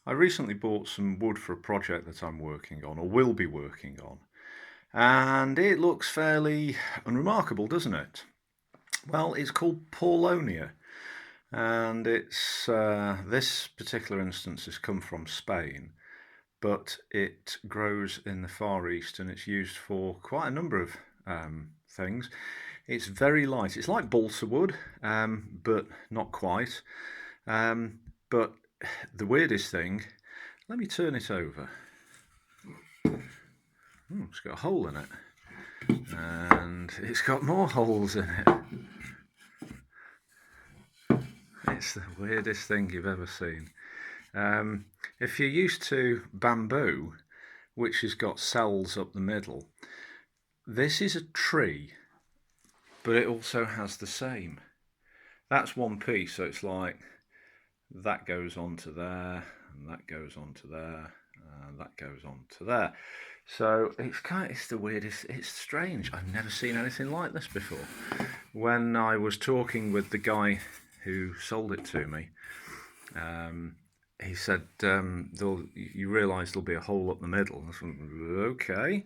I recently bought some wood for a project that I'm working on, or will be working on, and it looks fairly unremarkable, doesn't it? Well, it's called Paulownia, and it's this particular instance has come from Spain, but it grows in the Far East and it's used for quite a number of things. It's very light. It's like balsa wood, but not quite. Um, but the weirdest thing, let me turn it over. It's got a hole in it, and it's got more holes in it. It's the weirdest thing you've ever seen. If you're used to bamboo, which has got cells up the middle, this is a tree, but it also has the same. That's one piece, so it's like that goes on to there, and that goes on to there, and that goes on to there. So it's the weirdest. It's strange. I've never seen anything like this before. When I was talking with the guy who sold it to me, he said, "You realise there'll be a hole up the middle." I said, "Okay,"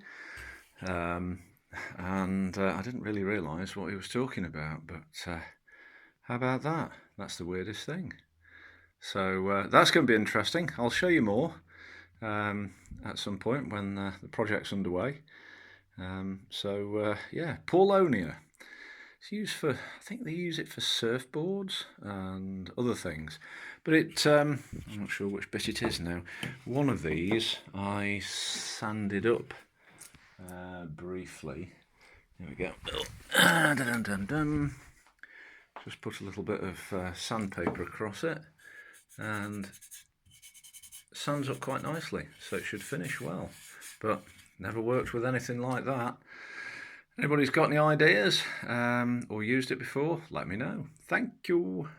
and I didn't really realise what he was talking about. But how about that? That's the weirdest thing. So that's going to be interesting. I'll show you more at some point when the project's underway. Yeah, Paulownia. It's used for, I think they use it for surfboards and other things. But I'm not sure which bit it is now. One of these I sanded up briefly. There we go. Just put a little bit of sandpaper across it and sands up quite nicely, so it should finish well. But never worked with anything like that. Anybody's got any ideas or used it before, let me know. Thank you.